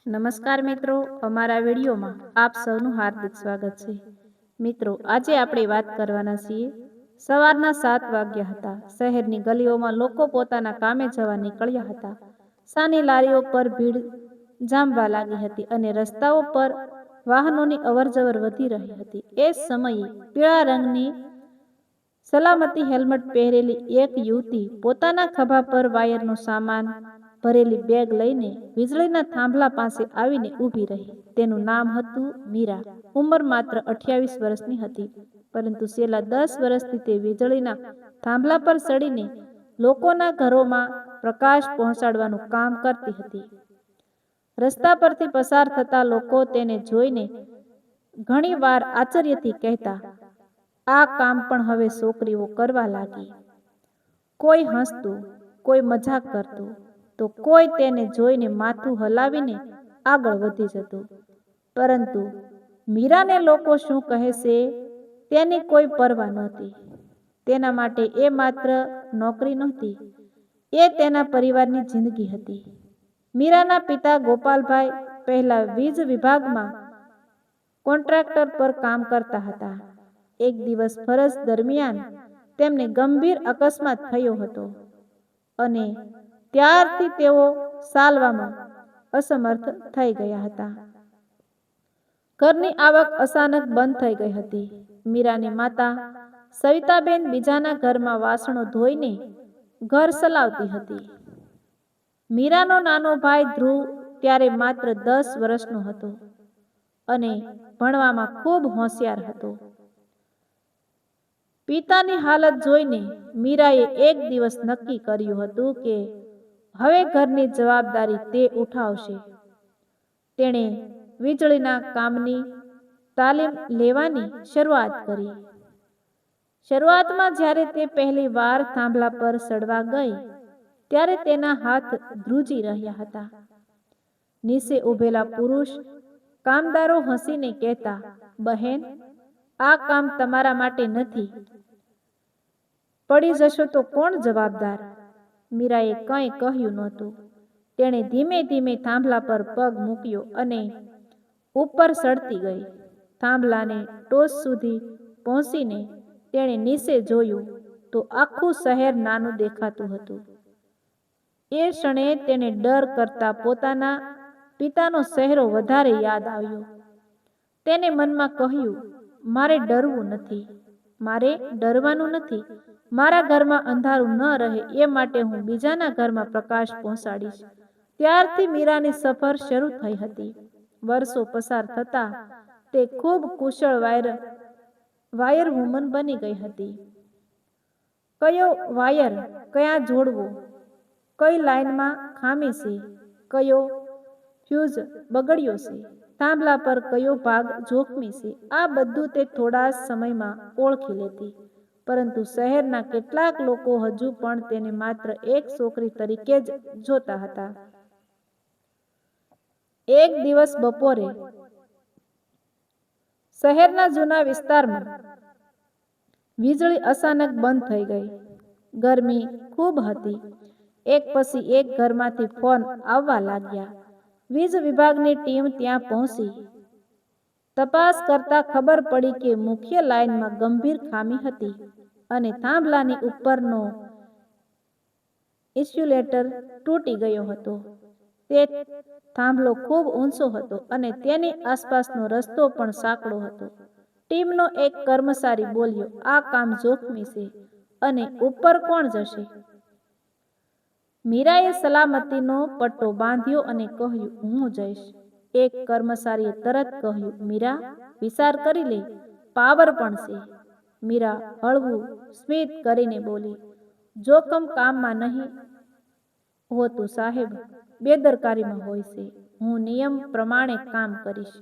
નમસ્કાર મિત્રો, અમારા વિડીયોમાં આપ સૌનું હાર્દિક સ્વાગત છે. મિત્રો, આજે આપણે વાત કરવાના છીએ. સવારના 7 વાગ્યા હતા. શહેરની ગલીઓમાં લોકો પોતાના કામે જવા નીકળ્યા હતા. સાની લારીઓ પર ભીડ જામવા લાગી હતી અને રસ્તાઓ પર વાહનોની અવરજવર વધી રહી હતી. એ સમયે પીળા રંગની સલામતી હેલ્મેટ પહેરેલી એક યુવતી પોતાના ખભા પર વાયરનો સામાન ભરેલી બેગ લઈને વીજળીના થાંભલા પાસે આવીને ઊભી રહી. તેનું નામ હતું મીરા. ઉંમર માત્ર 28 વર્ષની હતી, પરંતુ છેલ્લા 10 વર્ષથી તે વીજળીના થાંભલા પર ચડીને લોકોના ઘરોમાં પ્રકાશ પહોંચાડવાનું કામ કરતી હતી. રસ્તા પરથી પસાર થતા લોકો તેને જોઈને ઘણીવાર આશ્ચર્યથી કહેતા, "આ કામ પણ હવે છોકરીઓ કરવા લાગી." કોઈ હસતું, કોઈ મજાક કરતું, તો કોઈ તેને જોઈને માથું હલાવીને આગળ વધી જતું. પરંતુ મીરાને લોકો શું કહેશે તેની કોઈ પરવા નહોતી. તેના માટે એ માત્ર નોકરી નહોતી, એ તેના પરિવારની જિંદગી હતી. મીરાના પિતા ગોપાલભાઈ પહેલા વીજ વિભાગમાં કોન્ટ્રાક્ટર પર કામ કરતા હતા. એક દિવસ ફરજ દરમિયાન તેમને ગંભીર અકસ્માત થયો હતો અને ત્યારથી તેઓ ચાલવામાં અસમર્થ થઈ ગયા હતા. ઘરની આવક અચાનક બંધ થઈ ગઈ હતી. મીરાની માતા સવિતાબેન બીજાના ઘરમાં વાસણો ધોઈને ઘર ચલાવતી હતી. મીરાનો નાનો ભાઈ ધ્રુવ ત્યારે માત્ર 10 વર્ષનો હતો અને ભણવામાં ખૂબ હોશિયાર હતો. પિતાની હાલત જોઈને મીરાએ એક દિવસ નક્કી કર્યું હતું કે હવે ઘરની જવાબદારી તે ઉઠાવશે. તેણે વીજળીના કામની તાલીમ લેવાની શરૂઆત કરી. શરૂઆતમાં જ્યારે તે પહેલી વાર થાંભલા પર ચડવા ગઈ, ત્યારે તેના હાથ ધ્રુજી રહ્યા હતા. નીચે ઊભેલા પુરુષ કામદારો હસીને કહેતા, "બહેન, આ કામ તમારા માટે નથી. પડી જશો તો કોણ જવાબદાર?" મીરાએ કંઈ કહ્યું નહોતું. તેણે ધીમે ધીમે થાંભલા પર પગ મૂક્યો અને ઉપર ચડતી ગઈ. થાંભલાને ટોચ સુધી પહોંચીને તેણે નીચે જોયું તો આખું શહેર નાનું દેખાતું હતું. એ ક્ષણે તેને ડર કરતાં પોતાના પિતાનો ચહેરો વધારે યાદ આવ્યો. તેને મનમાં કહ્યું, "મારે ડરવું નથી, મારે ડરવાનું નથી. મારા ઘરમાં અંધારું ન રહે એ માટે હું બીજાના ઘરમાં પ્રકાશ પહોંચાડીશ." ત્યારથી મીરાની સફર શરૂ થઈ હતી. વર્ષો પસાર થતા તે ખૂબ કુશળ વાયર વુમન બની ગઈ હતી. કયો વાયર ક્યાં જોડવો, કઈ લાઇનમાં ખામી છે, કયો ફ્યુઝ બગડ્યો છે, થાંભલા પર કયો ભાગ જોખમી છે, આ બધું તે થોડા સમયમાં ઓળખી લેતી. પરંતુ શહેરના કેટલાક લોકો હજુ પણ તેને માત્ર એક છોકરી તરીકે જ જોતા હતા. એક દિવસ બપોરે શહેરના જૂના વિસ્તારમાં વીજળી અચાનક બંધ થઈ ગઈ. ગરમી ખૂબ હતી. એક પછી એક ઘરમાંથી ફોન આવવા લાગ્યા. વીજ વિભાગની ટીમ ત્યાં પહોંચી. તપાસ કરતા ખબર પડી કે મુખ્ય લાઇનમાં ગંભીર ખામી હતી અને થાંભલાની ઉપરનો ઇન્સ્યુલેટર તૂટી ગયો હતો. તે થાંભલો ખૂબ ઊંચો હતો અને તેની આસપાસનો રસ્તો પણ સાંકડો હતો. ટીમનો એક કર્મચારી બોલ્યો, "આ કામ જોખમી છે અને ઉપર કોણ જશે?" મીરાએ સલામતીનો પટ્ટો બાંધ્યો અને કહ્યું, "હું જઈશ." એક કર્મચારીએ તરત કહ્યું, "મીરા, વિચાર કરી લે, પાવર પણ છે." મીરા હળવું સ્મિત કરીને બોલી, "જોખમ કામમાં નહીં હોતું સાહેબ, બેદરકારીમાં હોય છે. હું નિયમ પ્રમાણે કામ કરીશ."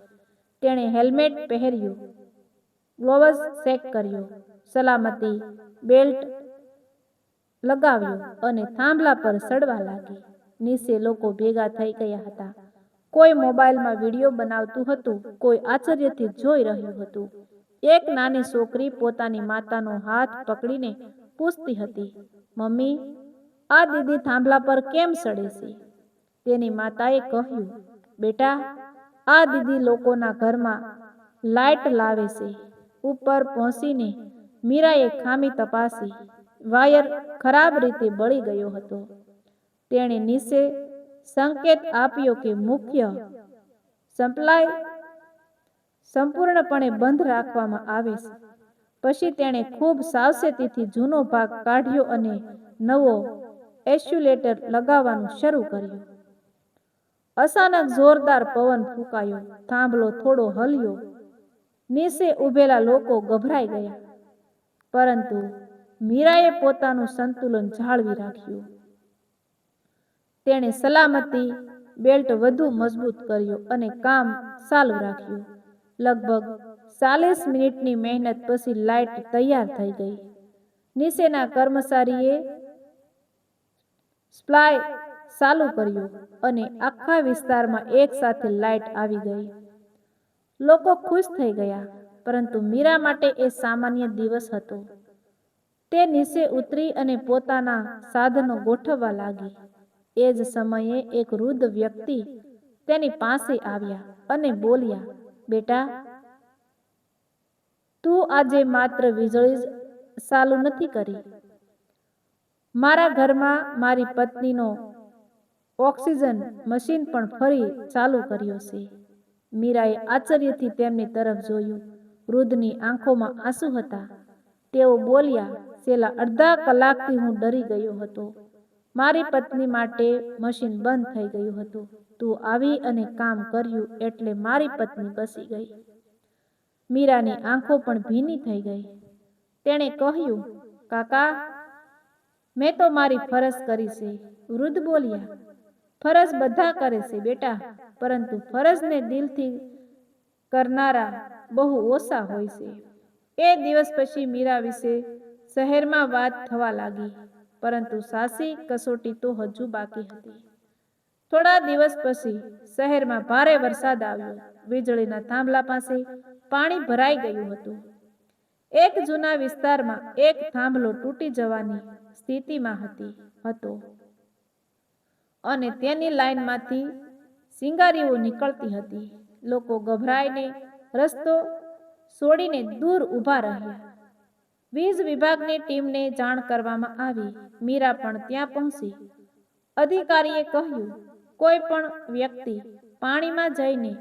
તેણે હેલ્મેટ પહેર્યું, ગ્લોવ્સ ચેક કર્યો, સલામતી બેલ્ટ લગાવ્યો અને થાંભલા પર ચડવા લાગી. નીચે લોકો ભેગા થઈ ગયા હતા. કોઈ મોબાઈલમાં વિડીયો બનાવતું હતું, કોઈ આશ્ચર્યથી જોઈ રહ્યું હતું. એક નાની છોકરી પોતાની માતાનો હાથ પકડીને પૂછતી હતી, "મમ્મી, આ દીદી થાંભલા પર કેમ ચડે છે?" તેની માતાએ કહ્યું, બેટા, આ દીદી લોકોના ઘરમાં લાઇટ લાવે છે. ઉપર પહોંચીને મીરાએ ખામી તપાસી. વાયર ખરાબ રીતે બળી ગયો હતો. તેણે નીચે સંકેત આપ્યો કે મુખ્ય સપ્લાય સંપૂર્ણપણે બંધ રાખવામાં આવે છે. પછી તેણે ખૂબ સાવચેતીથી જૂનો ભાગ કાઢ્યો અને નવો ઇન્સ્યુલેટર લગાવવાનું શરૂ કર્યું. અચાનક જોરદાર પવન ફૂંકાયો. થાંભલો થોડો હલ્યો. નીચે ઊભેલા લોકો ગભરાઈ ગયા, પરંતુ મીરાએ પોતાનું સંતુલન જાળવી રાખ્યું. તેણે સલામતી બેલ્ટ વધુ મજબૂત કર્યો અને કામ ચાલુ રાખ્યું. લગભગ 40 મિનિટની મહેનત પછી લાઇટ તૈયાર થઈ ગઈ. નીચેના કર્મચારીએ સપ્લાય ચાલુ કર્યો અને આખા વિસ્તારમાં એક સાથે લાઇટ આવી ગઈ. લોકો ખુશ થઈ ગયા, પરંતુ મીરા માટે એ સામાન્ય દિવસ હતો. તે નીચે ઉતરી અને પોતાના સાધનો ગોઠવવા લાગી. એ જ સમયે એક વૃદ્ધ વ્યક્તિ તેની પાસે આવ્યા અને બોલ્યા, બેટા, તું આજે માત્ર વીજળી જ ચાલુ નથી કરી, મારા ઘરમાં મારી પત્નીનો ઓક્સિજન મશીન પણ ફરી ચાલુ કર્યો છે. મીરાએ આશ્ચર્યથી તેમની તરફ જોયું. વૃદ્ધની આંખોમાં આંસુ હતા. તેઓ બોલ્યા, છેલ્લા અડધા કલાકથી હું ડરી ગયો હતો. મારી પત્ની માટે મશીન બંધ થઈ ગયું હતું. તું આવી અને કામ કર્યું એટલે મારી પત્ની બચી ગઈ. મીરાની આંખો પણ ભીની થઈ ગઈ. તેણે કહ્યું, કાકા, મેં તો મારી ફરજ કરી છે. વૃદ્ધ બોલ્યા, ફરજ બધા કરે છે બેટા, પરંતુ ફરજને દિલથી કરનારા બહુ ઓછા હોય છે. એ દિવસ પછી મીરા વિશે શહેરમાં વાત થવા લાગી, પરંતુ સાચી કસોટી તો હજુ બાકી હતી. થોડા દિવસ પછી શહેરમાં ભારે વરસાદ આવ્યો. વીજળીના થાંભલા પાસે પાણી ભરાઈ ગયું હતું. એક જૂના વિસ્તારમાં એક થાંભલો તૂટી જવાની સ્થિતિમાં હતો અને તેની લાઇનમાંથી ચિંગારીઓ નીકળતી હતી. લોકો ગભરાઈને રસ્તો છોડીને દૂર ઊભા રહ્યા. વીજ વિભાગની ટીમને જાણ કરવામાં આવી. મીરા પણ ત્યાં પહોંચી. અધિકારીએ કહ્યું, કોઈ પણ વ્યક્તિ પાણીમાં જઈને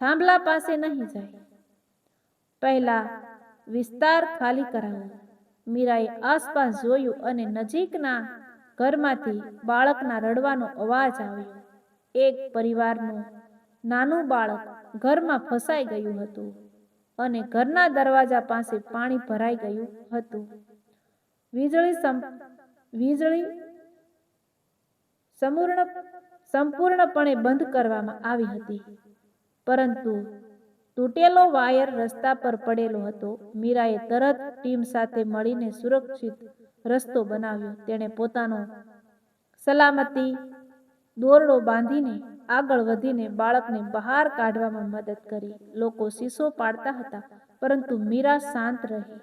થાંભલા પાસે નહીં જાય. પહેલા વિસ્તાર ખાલી કરાવો. મીરાએ આસપાસ જોયું અને નજીકના ઘરમાંથી બાળકના રડવાનો અવાજ આવ્યો. એક પરિવારનું નાનું બાળક ઘરમાં ફસાઈ ગયું હતું અને ઘરના દરવાજા પાસે પાણી ભરાઈ ગયું હતું. વીજળી સંપૂર્ણપણે બંધ કરવામાં આવી હતી, પરંતુ તૂટેલો વાયર રસ્તા પર પડેલો હતો. મીરાએ તરત ટીમ સાથે મળીને સુરક્ષિત રસ્તો બનાવ્યો. તેણે પોતાનો સલામતી દોરડો બાંધીને આગળ વધીને બાળકને બહાર કાઢવામાં મદદ કરી. લોકો શીશો પાડતા હતા, પરંતુ મીરા શાંત રહી.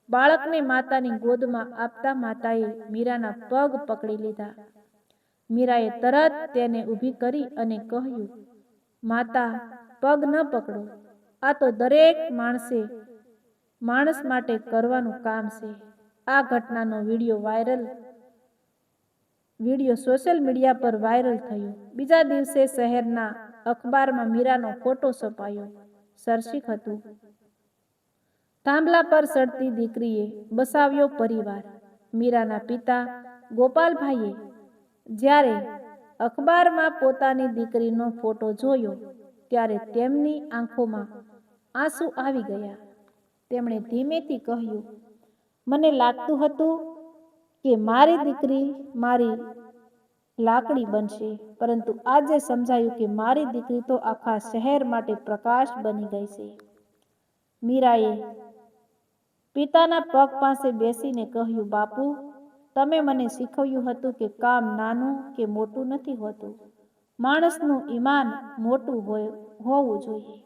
બાળકને માતાની ગોદમાં આપતા માતાએ મીરાના પગ પકડી લીધા. મીરાએ તરત તેને ઊભી કરી અને કહ્યું, માતા, પગ ન પકડો. આ તો દરેક માણસ માટે કરવાનું કામ છે. આ ઘટનાનો વિડીયો સોશિયલ મીડિયા પર વાયરલ થયો. બીજા દિવસે શહેરના અખબારમાં મીરાનો ફોટો છપાયો. શીર્ષક હતું, થાંભલા પર ચડતી દીકરીએ બચાવ્યો પરિવાર. મીરાના પિતા ગોપાલભાઈએ જ્યારે અખબારમાં પોતાની દીકરીનો ફોટો જોયો, ત્યારે તેમની આંખોમાં આંસુ આવી ગયા. તેમણે ધીમેથી કહ્યું, મને લાગતું હતું કે મારી દીકરી મારી લાકડી બનશે, પરંતુ આજે સમજાયું કે મારી દીકરી તો આખા શહેર માટે પ્રકાશ બની ગઈ છે. મીરાએ પિતાના પગ પાસે બેસીને કહ્યું, બાપુ, તમે મને શીખવ્યું હતું કે કામ નાનું કે મોટું નથી હોતું. માણસનું ઈમાન મોટું હોવું જોઈએ.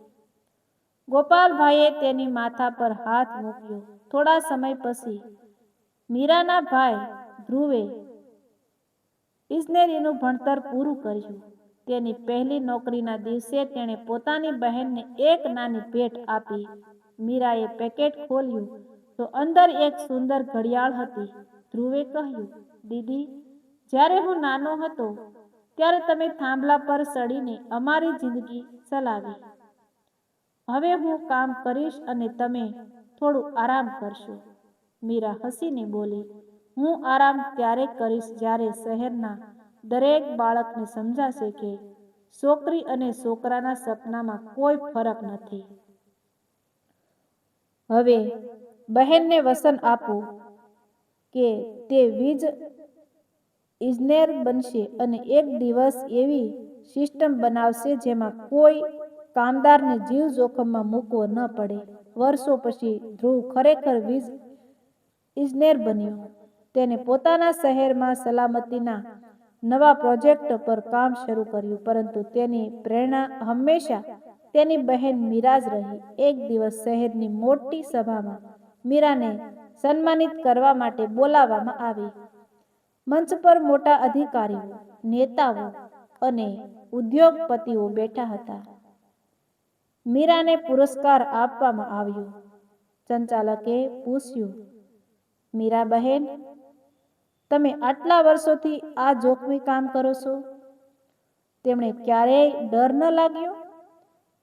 ગોપાલભાઈએ તેની માથા પર હાથ મૂક્યો. થોડા સમય પછી મીરાના ભાઈ ધ્રુવે ઇજનેરીનું ભણતર પૂરું કર્યું. તેની પહેલી નોકરીના દિવસે તેણે પોતાની બહેનને એક નાની ભેટ આપી. મીરાએ પેકેટ ખોલ્યું તો અંદર એક સુંદર ઘડિયાળ હતી. ધ્રુવે કહ્યું, દીદી, જ્યારે હું નાનો હતો ત્યારે તમે થાંભલા પર ચડીને અમારી જિંદગી ચલાવી. હવે હું કામ કરીશ અને તમે થોડું આરામ કરશો. મીરા હસીને બોલી, હું આરામ ત્યારે કરીશ જ્યારે શહેરના દરેક બાળકને સમજાશે કે છોકરી અને છોકરાના સપનામાં કોઈ ફરક નથી. હવે બહેનને વચન આપો કે તે વીજ ઇજનેર બનશે અને એક દિવસ એવી સિસ્ટમ બનાવશે જેમાં કોઈ કામદારને જીવ જોખમમાં મૂકવો ન પડે. વર્ષો પછી ધ્રુવ ખરેખર વીજ ઇજનેર બન્યો. તેને પોતાના શહેરમાં સલામતીના નવા પ્રોજેક્ટ પર કામ શરૂ કર્યું, પરંતુ તેની પ્રેરણા હંમેશા તેની બહેન મીરા જ રહી. એક દિવસ શહેરની મોટી સભામાં મીરાને સન્માનિત કરવા માટે બોલાવવામાં આવી. મંચ પર મોટા અધિકારીઓ, નેતાઓ અને ઉદ્યોગપતિઓ બેઠા હતા. મીરાને પુરસ્કાર આપવામાં આવ્યો. સંચાલકે પૂછ્યું, મીરા બહેન, તમે આટલા વર્ષોથી આ જોખમી કામ કરો છો. તેમણે ક્યારેય ડર ન લાગ્યો?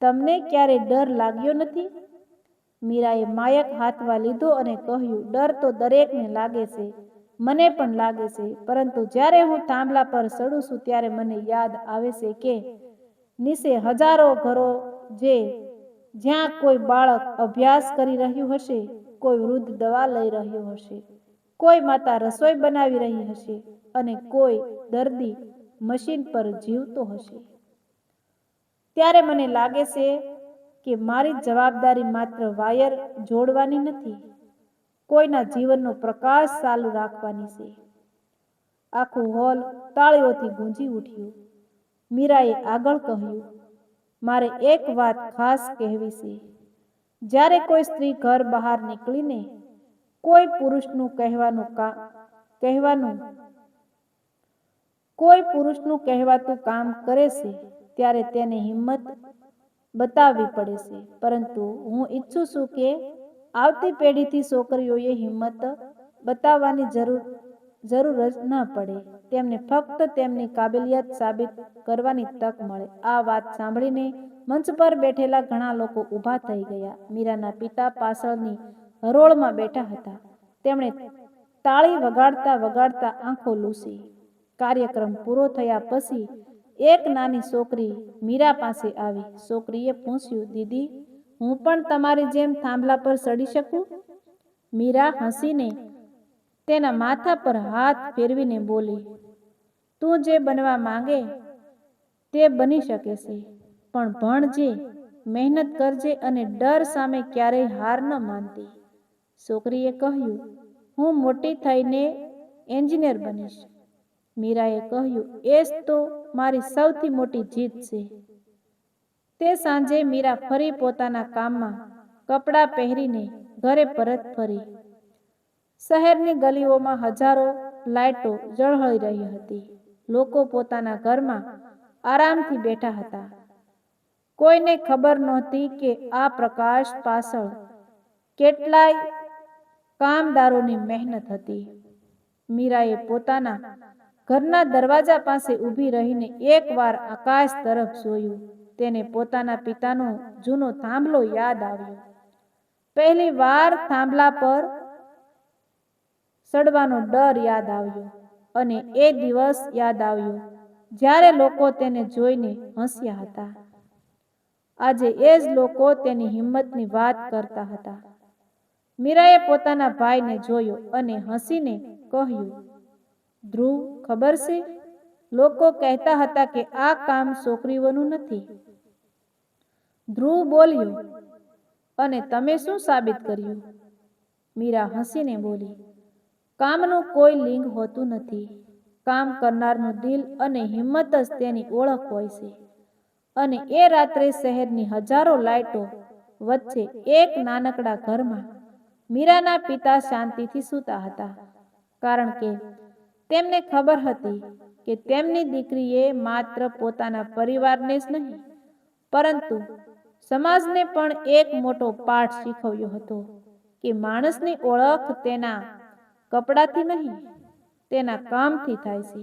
તમને ક્યારેય ડર લાગ્યો નથી? મીરાએ માયક હાથમાં લીધો અને કહ્યું, ડર તો દરેકને લાગે છે, મને પણ લાગે છે, પરંતુ જ્યારે હું થાંભલા પર ચડું છું ત્યારે મને યાદ આવે છે કે નીચે હજારો ઘરો છે જ્યાં કોઈ બાળક અભ્યાસ કરી રહ્યું હશે, કોઈ વૃદ્ધ દવા લઈ રહ્યો હશે, કોઈ માતા રસોઈ બનાવી રહી હશે અને કોઈ દર્દી મશીન પર જીવતો હશે. ત્યારે મને લાગે છે કે મારી જવાબદારી માત્ર વાયર જોડવાની નથી, કોઈના જીવનનો પ્રકાશ ચાલુ રાખવાની છે. આખું હોલ તાળીઓથી ગુંજી ઉઠ્યું. મીરાએ આગળ કહ્યું, મારે એક વાત ખાસ કહેવી છે. જ્યારે કોઈ સ્ત્રી ઘર બહાર નીકળીને કોઈ પુરુષનું કહેવાતું કામ કરે છે ત્યારે તેને હિંમત બતાવવી પડે છે, પરંતુ હું ઈચ્છું છું કે આવતી પેઢીથી છોકરીઓએ હિંમત બતાવવાની જરૂર જ ન પડે. તેમને ફક્ત તેમની કાબિલિયત સાબિત કરવાની તક મળે. આ વાત સાંભળીને મંચ પર બેઠેલા ઘણા લોકો ઊભા થઈ ગયા. મીરાના પિતા પાછળની હરોળમાં બેઠા હતા. તેમણે તાળી વગાડતા વગાડતા આંખો લૂછી. કાર્યક્રમ પૂરો થયા પછી એક નાની છોકરી મીરા પાસે આવી. છોકરીએ પૂછ્યું, દીદી, હું પણ તમારી જેમ થાંભલા પર ચડી શકું? મીરા હસીને તેના માથા પર હાથ ફેરવીને બોલી, તું જે બનવા માંગે તે બની શકે છે, પણ ભણજે, મહેનત કરજે અને ડર સામે ક્યારેય હાર ન માનતી. છોકરીએ કહ્યું, હું મોટી થઈને એન્જિનિયર બનીશ. મીરાએ કહ્યું, એ જ તો મારી સૌથી મોટી જીત છે. તે સાંજે મીરા ફરી પોતાના કામમાં કપડાં પહેરીને ઘરે પરત ફરી. શહેરની ગલીઓમાં હજારો લાઇટો ઝળહળી રહી હતી. લોકો પોતાના ઘરમાં આરામથી બેઠા હતા. કોઈને ખબર નહોતી કે આ પ્રકાશ પાછળ કેટલાય કામદારોની મહેનત હતી. મીરાએ પોતાના ઘરના દરવાજા પાસે ઊભી રહીને એકવાર આકાશ તરફ જોયું. તેને પોતાના પિતાનો જૂનો થાંભલો યાદ આવ્યો. પહેલી વાર થાંભલા પર ચડવાનો ડર યાદ આવ્યો અને એ દિવસ યાદ આવ્યો જ્યારે લોકો તેને જોઈને હસ્યા હતા. આજે એ જ લોકો તેની હિંમતની વાત કરતા હતા. મીરાએ પોતાના ભાઈને જોયો અને હસીને કહ્યું, ધ્રુવ, ખબર છે, લોકો કહેતા હતા કે આ કામ છોકરીઓનું નથી. ધ્રુવ બોલ્યો, અને તમે શું સાબિત કર્યું? મીરા હસીને બોલી, કામનું કોઈ લિંગ હોતું નથી. કામ કરનારનું દિલ અને હિંમત જ તેની ઓળખ હોય છે. અને એ રાત્રે શહેરની હજારો લાઇટો વચ્ચે એક નાનકડા ઘરમાં મીરાના પિતા શાંતિથી સૂતા હતા, કારણ કે તેમને ખબર હતી કે તેમની દીકરીએ માત્ર પોતાના પરિવારને જ નહીં પરંતુ સમાજને પણ એક મોટો પાઠ શીખવ્યો હતો કે માણસની ઓળખ તેના કપડાથી નહીં તેના કામથી થાય છે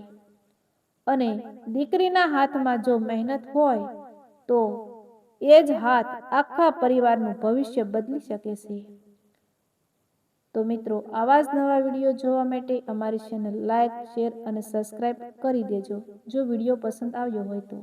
અને દીકરીના હાથમાં જો મહેનત હોય તો એ જ હાથ આખા પરિવારનું ભવિષ્ય બદલી શકે છે। તો મિત્રો, આવા જ નવા વિડીયો જોવા માટે અમારી ચેનલ લાઇક, શેર અને સબસ્ક્રાઇબ કરી દેજો જો વિડીયો પસંદ આવ્યો હોય તો।